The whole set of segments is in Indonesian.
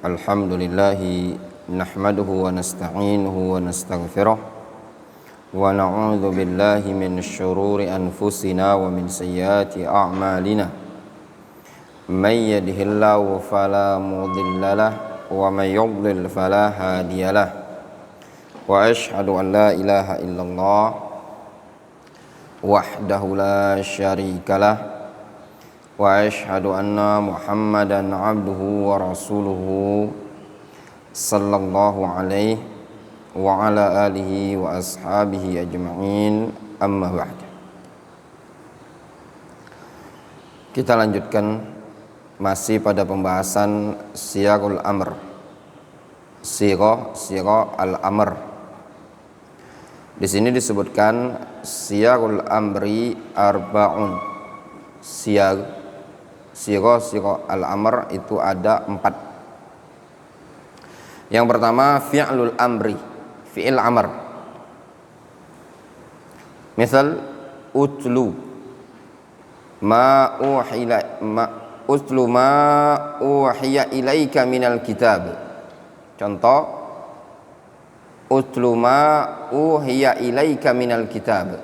Alhamdulillahi nahmaduhu wa nasta'inuhu wa nastaghfiruh wa na'udzu billahi min syururi anfusina wa min sayyiati a'malina may yahdihillahu fala mudilla lahu wa may yudlil fala hadiyalah wa asyhadu an la ilaha illallah wahdahu la syarikalah wa asyhadu anna Muhammadan abduhu wa rasuluhu sallallahu alaihi wa ala alihi wa ashabihi ajma'in, amma ba'd. Kita lanjutkan masih pada pembahasan siyagul amr, sirah al-amr. Di sini disebutkan siyagul amri arba'un. Sirah al-amr itu ada 4. Yang pertama fi'lul amri, fi'il amr. Misal utlu ma uhiya ilaika minal kitab. Contoh utlu ma uhiya ilaika minal kitab.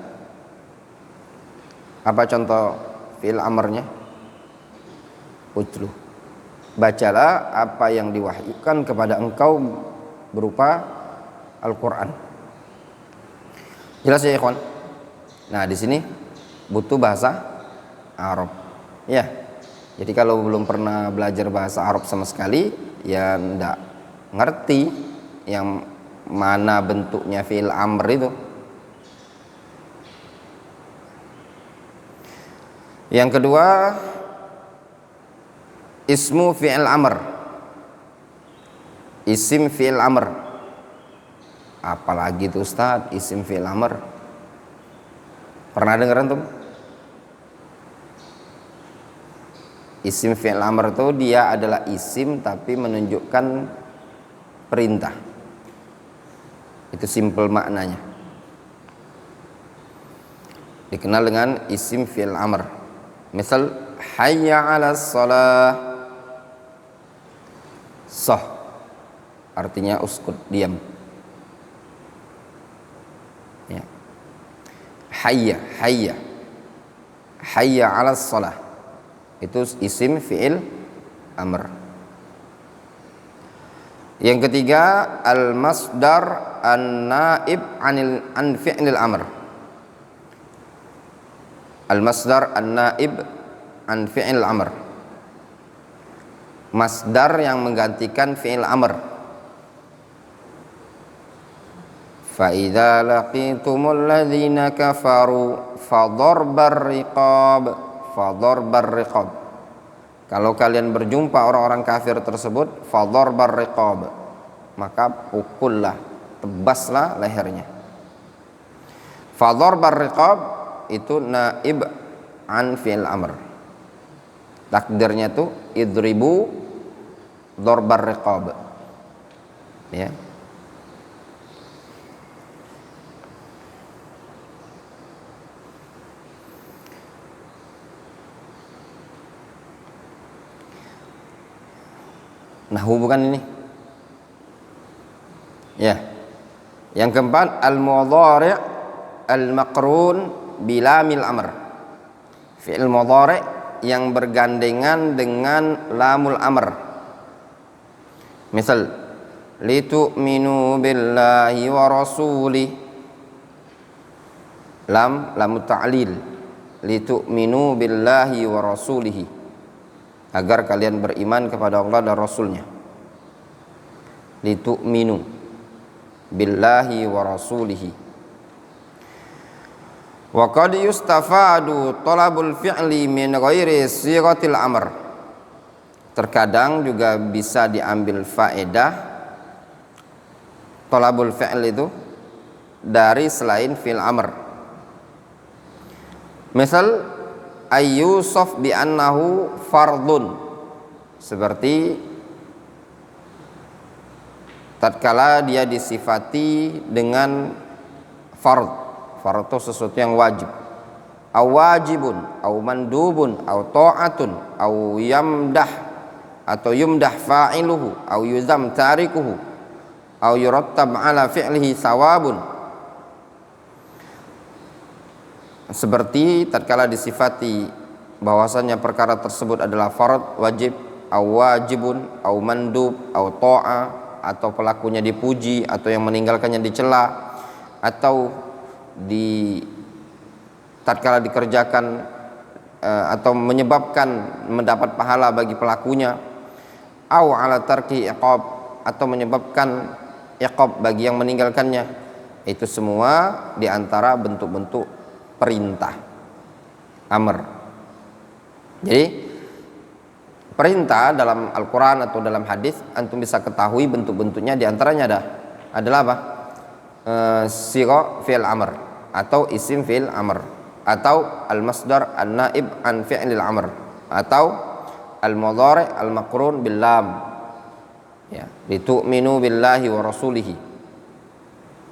Apa contoh fi'il amrnya? Utlu, bacalah apa yang diwahyukan kepada engkau berupa Al-Quran. Jelas ya ikhwan? Nah di sini butuh bahasa Arab, ya. Jadi kalau belum pernah belajar bahasa Arab sama sekali, ya ndak ngerti yang mana bentuknya fi'il amr itu. Yang kedua, ismu fi'il amr, isim fi'il amr. Apalagi itu Ustaz, isim fi'il amr? Pernah dengar antum? Isim fi'il amr itu dia adalah isim tapi menunjukkan perintah. Itu simple maknanya. Dikenal dengan isim fi'il amr. Misal hayya 'alas shalah. Sah artinya uskut, diam. Ya. Hayya 'alas shalah. Itu isim fi'il amr. Yang ketiga al-masdar an-naib an fi'lil amr. Al-masdar an-naib an fi'il amr. Masdar yang menggantikan fi'il amr. Fa idza laqitumul ladzina kafaru fadharbar riqab. Kalau kalian berjumpa orang-orang kafir tersebut, fadharbar riqab, maka pukullah, tebaslah lehernya. Fadharbar riqab itu naib an fi'il amr. Takdirnya tuh idribu dharbar riqab. Ya. Nahwu bukan ini? Ya. Yang keempat al-mudhari' al-maqrun bilamil amr. Fi'il mudhari' yang bergandengan dengan lamul amr. Misal litu'minu billahi wa rasulih. Lamut ta'lil. Litu'minu billahi wa rasulihi, agar kalian beriman kepada Allah dan Rasulnya. Litu'minu billahi wa rasulihi. Wa qad yustafadu talabul fi'li min ghairi sighatil amr. Terkadang juga bisa diambil faedah talabul fi'l itu dari selain fi'il amr. Misal ayyusaf bi annahu fardun, seperti tatkala dia disifati dengan fard. Fard itu sesuatu yang wajib. Aw wajibun, aw mandubun, aw ta'atun, aw yamdah, atau yumdah fa'iluhu au yuzam tarikuhu au yurattab ala fi'lihi thawabun, seperti tatkala disifati bahwasannya perkara tersebut adalah fard, wajib, au wajibun, au mandub, au ta'ah, atau pelakunya dipuji atau yang meninggalkannya dicela, atau tatkala dikerjakan atau menyebabkan mendapat pahala bagi pelakunya, au ala tarki iqab, atau menyebabkan iqab bagi yang meninggalkannya. Itu semua diantara bentuk-bentuk perintah, amr. Jadi perintah dalam Al-Quran atau dalam hadis antum bisa ketahui bentuk-bentuknya, diantaranya adalah apa? Sigha fi'il amr atau isim fi'il amr, atau al-masdar an-naib an fi'lil amr, atau al-mudhari al-maqrun bil lam, ya, litu'minu billahi wa rasulihi,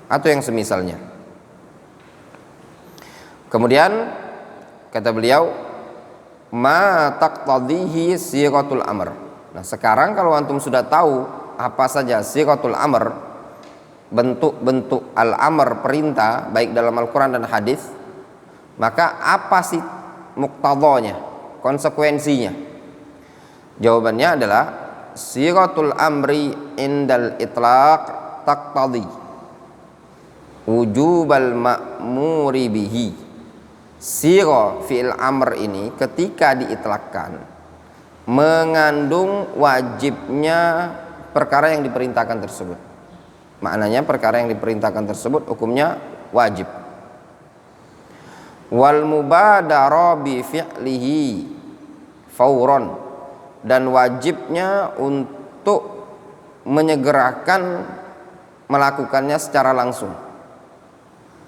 atau yang semisalnya. Kemudian kata beliau, ma taqtadihi sighatul amr. Nah, sekarang kalau antum sudah tahu apa saja sighatul amr, bentuk-bentuk al-amr, perintah baik dalam Al-Quran dan hadis, maka apa sih muqtadanya, konsekuensinya? Jawabannya adalah sighatul amri indal itlaq taqtadi wujubal ma'muri bihi. Sigha fi'il amr ini ketika diitlakkan mengandung wajibnya perkara yang diperintahkan tersebut. Maknanya perkara yang diperintahkan tersebut hukumnya wajib. Wal mubadara bi fi'lihi fauron, dan wajibnya untuk menyegerakan melakukannya secara langsung,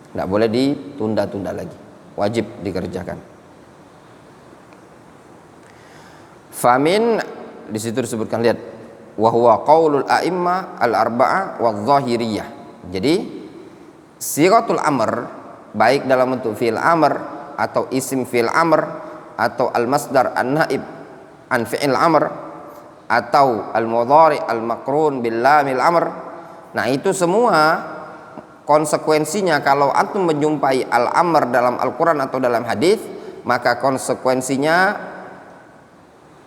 tidak boleh ditunda-tunda lagi, wajib dikerjakan. Famin, di situ disebutkan, lihat, wa huwa qaulul a'immah al-arba'ah wadh-dhahiriyah. Jadi sighatul amr baik dalam bentuk fi'il amr atau isim fi'il amr atau al-masdar an-naib an fi'il amr atau al-mudhari al-maqrun bil lamil amr. Nah, itu semua konsekuensinya kalau antum menjumpai al-amr dalam Al-Quran atau dalam hadis, maka konsekuensinya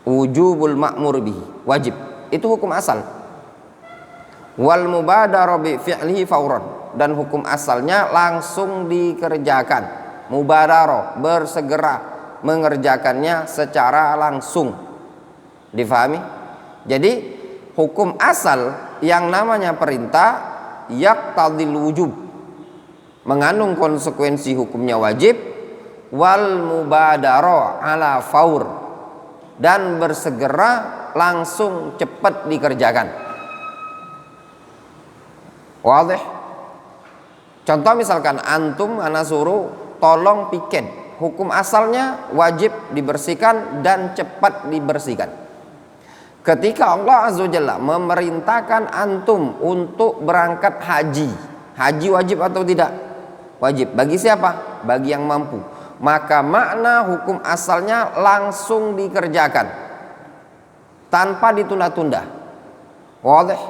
wujubul ma'mur bihi, wajib. Itu hukum asal. Wal mubadara bi fi'lihi fauran, dan hukum asalnya langsung dikerjakan. Mubadara, bersegera mengerjakannya secara langsung. Difahami? Jadi hukum asal yang namanya perintah yaqtadil wujub, mengandung konsekuensi hukumnya wajib. Wal mubadara ala faur, dan bersegera langsung cepat dikerjakan. Wadih? Contoh misalkan antum ana suruh tolong piket, hukum asalnya wajib dibersihkan dan cepat dibersihkan. Ketika Allah Azza wa Jalla memerintahkan antum untuk berangkat haji, haji wajib atau tidak? Wajib. Bagi siapa? Bagi yang mampu. Maka makna hukum asalnya langsung dikerjakan tanpa ditunda-tunda. Wadah?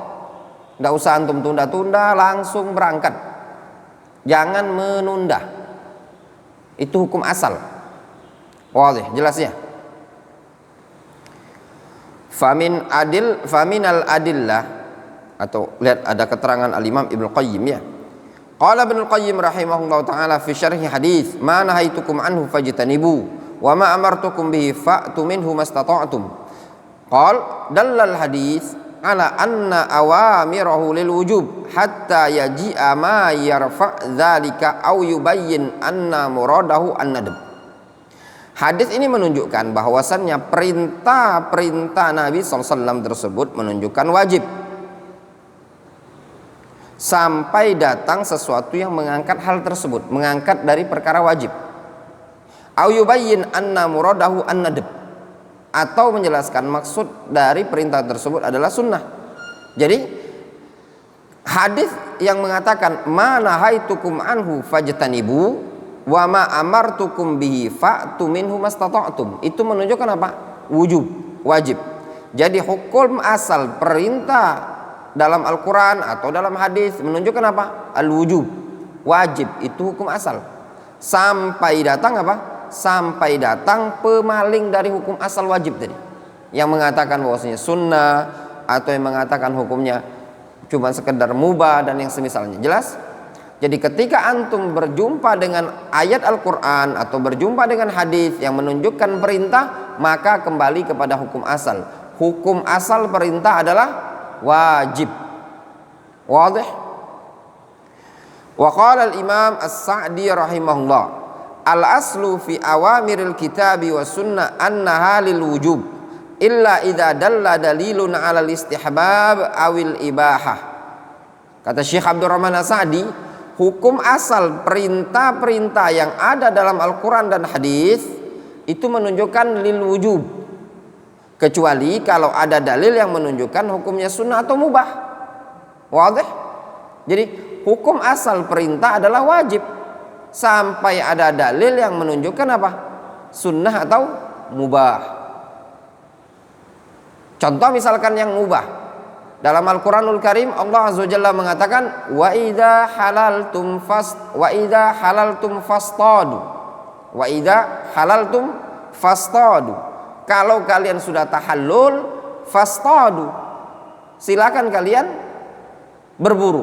Tidak usah antum tunda-tunda, langsung berangkat. Jangan menunda. Itu hukum asal. Wadah? Jelasnya? Faminal adillah, atau lihat ada keterangan al-Imam Ibnu Qayyim, ya. Qala Ibnu Qayyim rahimahullahu taala fi syarhi hadis, ma nahaitukum anhu fajtanibu wa ma amartukum bihi fa'tu minhu mastata'tum. Qal dallal hadis ala anna awamirahu lil wujub hatta yaji'a ma yarfa' dzalika aw yubayyin anna muradahu an-nadb. Hadis ini menunjukkan bahwasannya perintah-perintah Nabi SAW tersebut menunjukkan wajib sampai datang sesuatu yang mengangkat hal tersebut, mengangkat dari perkara wajib. Au yubayyin anna muradahu an-nadb, atau menjelaskan maksud dari perintah tersebut adalah sunnah. Jadi hadis yang mengatakan ma nahaitukum anhu fajtanibu wa ma amartukum bihi fa'tu minhu mastata'tum, itu menunjukkan apa? Wujub, wajib. Jadi hukum asal perintah dalam Al-Quran atau dalam hadis menunjukkan apa? Al-wujub, wajib, itu hukum asal. Sampai datang apa? Sampai datang pemaling dari hukum asal wajib tadi, yang mengatakan bahwasanya sunnah atau yang mengatakan hukumnya cuma sekedar mubah dan yang semisalnya. Jelas? Jadi ketika antum berjumpa dengan ayat Al-Quran atau berjumpa dengan hadis yang menunjukkan perintah, maka kembali kepada hukum asal. Hukum asal perintah adalah wajib. Wadih? Wa qala al-Imam As-Sa'di rahimahullah, al-aslu fi awamiril kitabi wa sunnah annaha lil wujub illa idza dalla dalilun 'ala al-istihbab awil ibahah. Kata Syekh Abdurrahman As-Sa'di, hukum asal perintah-perintah yang ada dalam Al-Quran dan hadis itu menunjukkan lil wujub, kecuali kalau ada dalil yang menunjukkan hukumnya sunnah atau mubah. Wadih? Jadi hukum asal perintah adalah wajib sampai ada dalil yang menunjukkan apa? Sunnah atau mubah. Contoh misalkan yang mubah, dalam Al-Quranul Karim Allah Azza wa Jalla mengatakan wa idza halaltum fastadu, wa idza halaltum fastadu, kalau kalian sudah tahallul fastadu, silakan kalian berburu.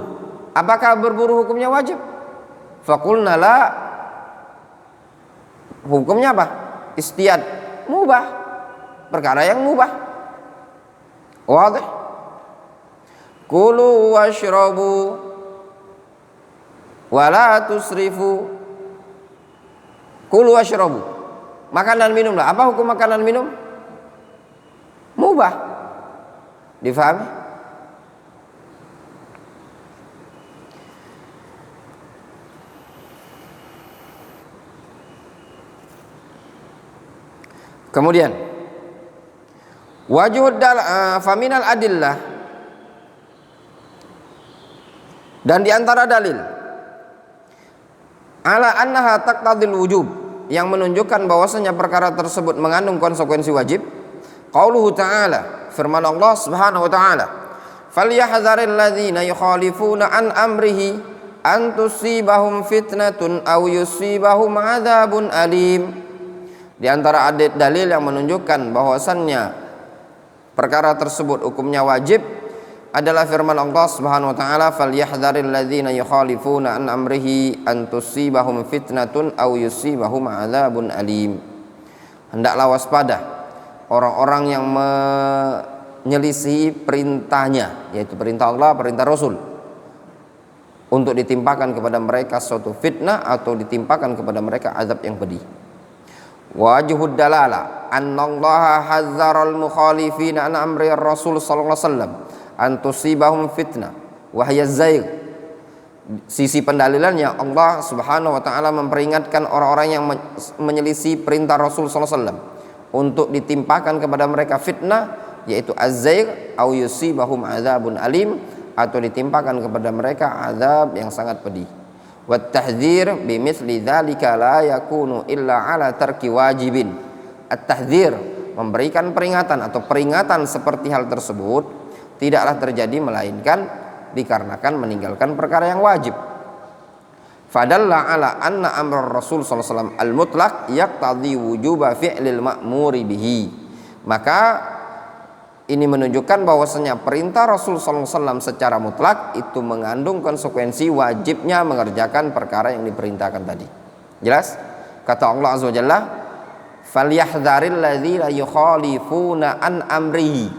Apakah berburu hukumnya wajib? Faqulna la, hukumnya apa? Istiyad, mubah, perkara yang mubah. Wadih? Kulu washrabu wala tusrifu. Kulu washrabu, makan dan minum lah. Apa hukum makan dan minum? Mubah. Difahami? Kemudian wajud faminal adillah, dan diantara dalil ala annaha taqtadil wujub, yang menunjukkan bahwasanya perkara tersebut mengandung konsekuensi wajib, qauluhu ta'ala, firman Allah Subhanahu wa ta'ala, falyahdzaril ladzina yukhalifuna an amrihi an tusibahum fitnatun aw yusibahum adzabun alim. Di antara dalil yang menunjukkan bahwasannya perkara tersebut hukumnya wajib adalah firman Allah Subhanahu wa taala, falyahdharil ladzina yukhalifuna an amrihi an tusibahum fitnatun aw yusibahum adzabun alim. Hendaklah waspada orang-orang yang menyelisihi perintahnya, yaitu perintah Allah, perintah Rasul, untuk ditimpakan kepada mereka suatu fitnah atau ditimpakan kepada mereka azab yang pedih. Wajhud dalala annallaha hazzaral mukhalifina an amri Rasul sallallahu alaihi wasallam an tusibahum fitnah wa hiya zaigh. Sisi pendalilannya, Allah Subhanahu wa taala memperingatkan orang-orang yang menyelisih perintah Rasul sallallahu alaihi wasallam untuk ditimpakan kepada mereka fitnah, yaitu az-zaigh au yusibahum adzabun alim, atau ditimpakan kepada mereka azab yang sangat pedih. Wat tahdzir bimithli dzalika la yakunu illa ala tarki wajibin. At-tahdzir, memberikan peringatan atau peringatan seperti hal tersebut tidaklah terjadi melainkan dikarenakan meninggalkan perkara yang wajib. Fadalla ala anna amr Rasul sallallahu alaihi wasallam al-mutlaq yaqtadi wujuba fi'lil ma'muri bihi. Maka ini menunjukkan bahwasanya perintah Rasul sallallahu alaihi wasallam secara mutlak itu mengandung konsekuensi wajibnya mengerjakan perkara yang diperintahkan tadi. Jelas? Kata Allah Azza wa Jalla, falyahdharil ladzina yukhalifuna an amrihi.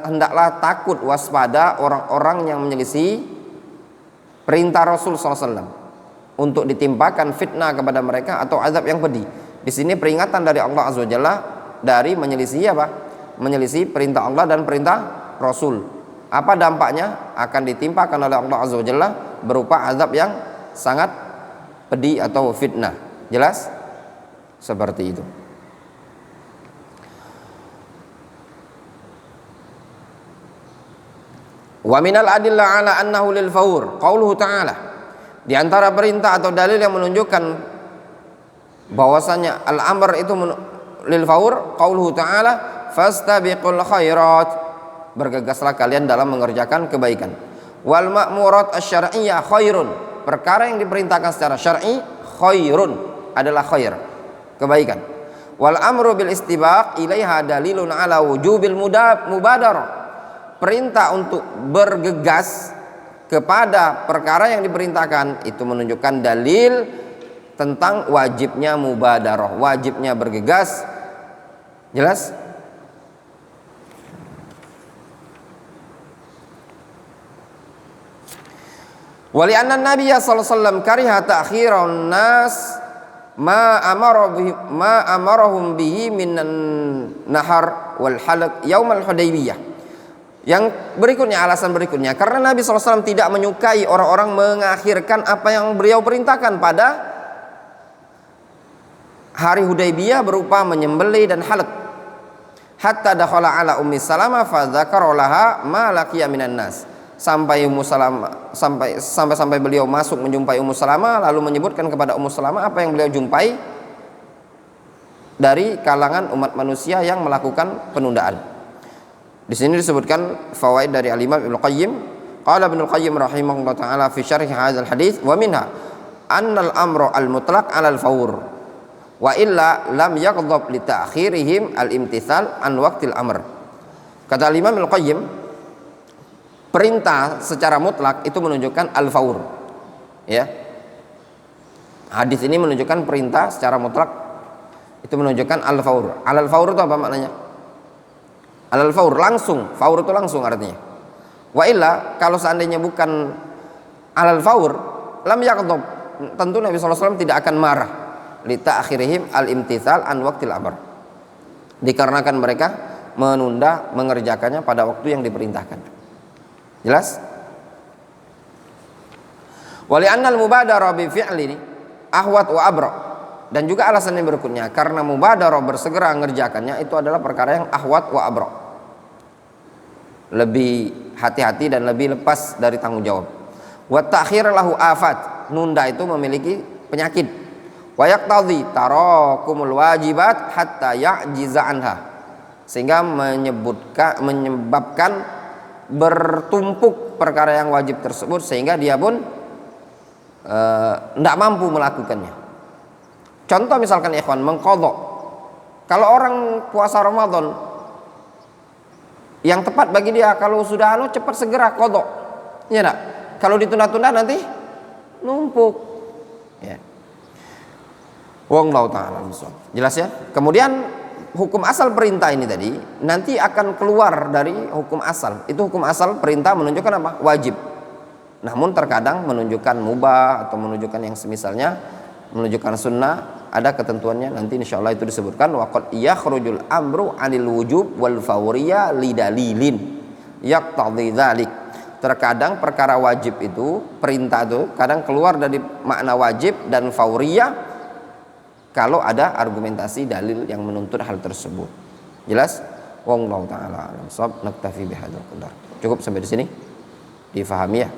Hendaklah takut waspada orang-orang yang menyelisih perintah Rasul sallallahu alaihi wasallam untuk ditimpakan fitnah kepada mereka atau azab yang pedih. Di sini peringatan dari Allah Azza wa Jalla dari menyelisih apa? Menyelisih perintah Allah dan perintah Rasul. Apa dampaknya? Akan ditimpakan oleh Allah Azza wa Jalla berupa azab yang sangat pedih atau fitnah. Jelas? Seperti itu. Wa minal adillah ala annahu lil fawr qauluhu ta'ala. Di antara perintah atau dalil yang menunjukkan bahwasanya al-amr itu lil fawr qauluhu ta'ala, fastabiqul khairat, bergegaslah kalian dalam mengerjakan kebaikan. Wal ma'murat asy-syar'iyyah khairun, perkara yang diperintahkan secara syar'i khairun adalah khair, kebaikan. Wal amru bil istibaq ilaiha dalilun ala wujubil mubadarah, perintah untuk bergegas kepada perkara yang diperintahkan itu menunjukkan dalil tentang wajibnya mubadarah, wajibnya bergegas. Jelas? Wali anna Nabiya sallallahu alaihi wasallam kariha ta'khiran nas ma amarahum bihi minan nahar wal halq yaumal Hudaybiyah. Yang berikutnya, alasan berikutnya, karena Nabi SAW tidak menyukai orang-orang mengakhirkan apa yang beliau perintahkan pada hari Hudaybiyah berupa menyembelih dan halq. Hatta dakhala ala Ummi Salamah fa dzakara laha ma laqiya minan nas. Sampai beliau masuk menjumpai Ummu Salamah, lalu menyebutkan kepada Ummu Salamah apa yang beliau jumpai dari kalangan umat manusia yang melakukan penundaan. Di sini disebutkan fawaid dari Al-Imam Ibnu Qayyim. Qala Ibnu Qayyim rahimahullah taala fi syarh hadzal hadits wa minha annal amra al-mutlaq 'ala al-fawr wa illa lam yaghdab li ta'khirihim al-imtithal an waqtil amr. Kata Al-Imam Ibnu Qayyim, perintah secara mutlak itu menunjukkan al-fawr. Ya. Hadis ini menunjukkan perintah secara mutlak itu menunjukkan al-fawr. Al-fawr itu apa maknanya? Al-fawr langsung, fawr itu langsung artinya. Wa illa kalau seandainya bukan al-fawr, lam yaqdab, tentu Nabi SAW tidak akan marah li ta'khirihim al-imtithal an waqtil amr, dikarenakan mereka menunda mengerjakannya pada waktu yang diperintahkan. Jelas? Wali annal mubadarah bi fi'li ahwat wa abra, dan juga alasan yang berikutnya, karena mubadarah bersegera mengerjakannya itu adalah perkara yang ahwat wa abra, lebih hati-hati dan lebih lepas dari tanggung jawab. Wa ta'khir lahu afat, nunda itu memiliki penyakit. Wa yaqtadhi tarakumul wajibat hatta ya'jiza anha, sehingga menyebabkan bertumpuk perkara yang wajib tersebut sehingga dia pun tidak mampu melakukannya. Contoh misalkan ikhwan, mengqadha. Kalau orang puasa Ramadan, yang tepat bagi dia kalau sudah cepat segera qadha. Ya enggak? Kalau ditunda-tunda nanti numpuk. Ya. Wallahu ta'ala bishawab. Jelas ya? Kemudian hukum asal perintah ini tadi nanti akan keluar dari hukum asal. Itu hukum asal perintah menunjukkan apa? Wajib. Namun terkadang menunjukkan mubah atau menunjukkan yang semisalnya, menunjukkan sunnah, ada ketentuannya, nanti insyaallah itu disebutkan. Waqad yakhrujul amru 'anil wujub wal fawriyah lidalilin yaqtadhi dzalik. Terkadang perkara wajib itu, perintah itu kadang keluar dari makna wajib dan fauriyah kalau ada argumentasi dalil yang menuntut hal tersebut. Jelas? Wallahu taala a'lam. Naktafi bihadzal qadar. Cukup sampai di sini. Difahami ya?